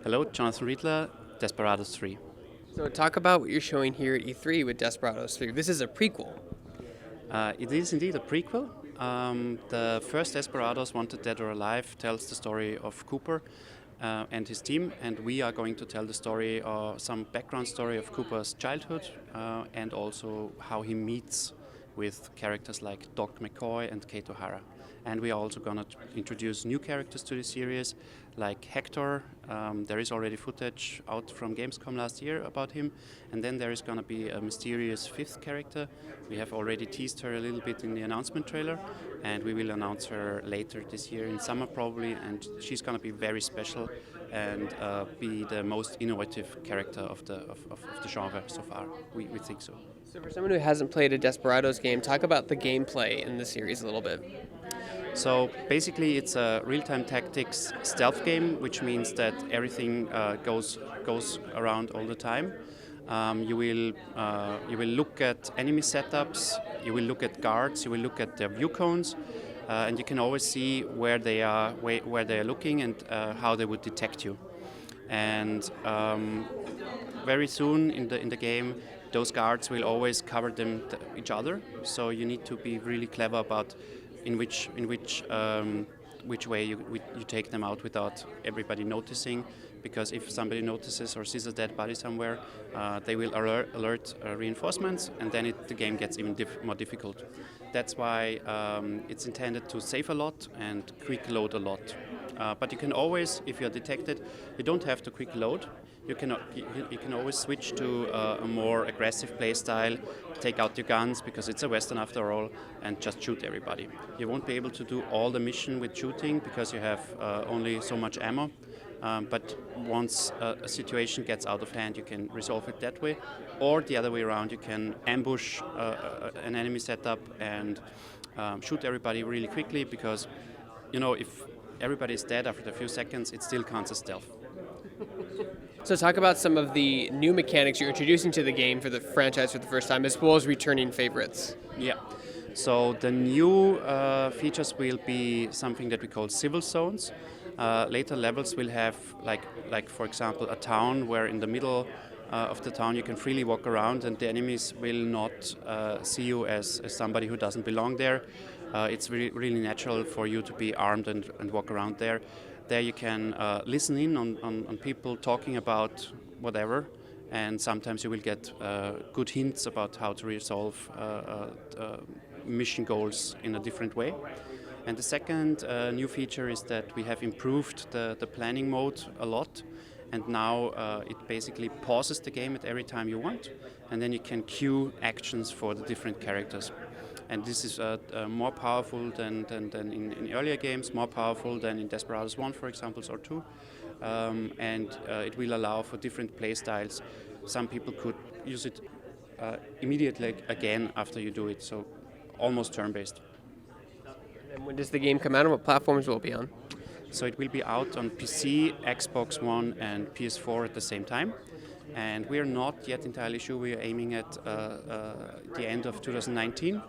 Hello, Jonathan Riedler, Desperados 3. So talk about what you're showing here at E3 with Desperados 3. This is a prequel. It is indeed a prequel. The first Desperados, Wanted Dead or Alive, tells the story of Cooper and his team, and we are going to tell the story, some background story of Cooper's childhood, and also how he meets with characters like Doc McCoy and Kate O'Hara. And we are also going to introduce new characters to the series, like Hector. There is already footage out from Gamescom last year about him. And then there is going to be a mysterious fifth character. We have already teased her a little bit in the announcement trailer, and we will announce her later this year in summer probably. And she's going to be very special and be the most innovative character of the genre so far. We think so. So for someone who hasn't played a Desperados game, talk about the gameplay in the series a little bit. So basically, it's a real-time tactics stealth game, which means that everything goes around all the time. You will look at enemy setups, you will look at guards, you will look at their view cones, and you can always see where they are looking and how they would detect you. And very soon in the game, those guards will always cover each other. So you need to be really clever about in which way you take them out without everybody noticing, because if somebody notices or sees a dead body somewhere, they will alert reinforcements, and then the game gets even more difficult. That's why it's intended to save a lot and quick load a lot. But you can always, if you're detected, you don't have to quick load. You can always switch to a more aggressive play style, take out your guns because it's a Western after all, and just shoot everybody. You won't be able to do all the mission with shooting because you have only so much ammo. But once a situation gets out of hand, you can resolve it that way. Or the other way around, you can ambush an enemy setup and shoot everybody really quickly because, if everybody is dead after a few seconds, it still counts as stealth. So talk about some of the new mechanics you're introducing to the game for the franchise for the first time, as well as returning favorites. Yeah. So the new features will be something that we call civil zones. Later levels will have, like for example, a town where in the middle of the town you can freely walk around, and the enemies will not see you as somebody who doesn't belong there. It's really natural for you to be armed and walk around there. There you can listen in on people talking about whatever, and sometimes you will get good hints about how to resolve mission goals in a different way. And the second new feature is that we have improved the planning mode a lot, and now it basically pauses the game at every time you want, and then you can queue actions for the different characters. And this is more powerful than in earlier games, more powerful than in Desperados 1, for example, or 2. And it will allow for different play styles. Some people could use it immediately again after you do it, so almost turn-based. And when does the game come out, and what platforms will it be on? So it will be out on PC, Xbox One, and PS4 at the same time. And we are not yet entirely sure. We are aiming at the end of 2019.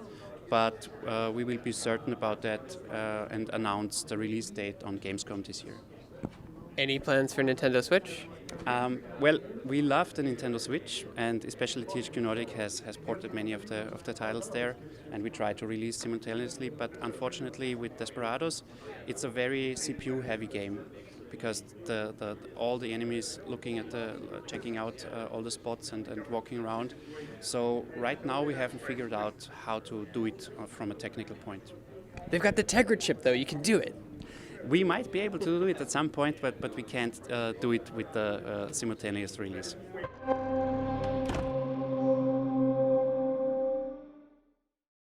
But we will be certain about that and announce the release date on Gamescom this year. Any plans for Nintendo Switch? Well, we love the Nintendo Switch, and especially THQ Nordic has ported many of the titles there, and we try to release simultaneously. But unfortunately, with Desperados, it's a very CPU-heavy game, because all the enemies looking at checking out all the spots and walking around. So right now we haven't figured out how to do it from a technical point. They've got the Tegra chip, though. You can do it. We might be able to do it at some point, but we can't do it with the simultaneous release.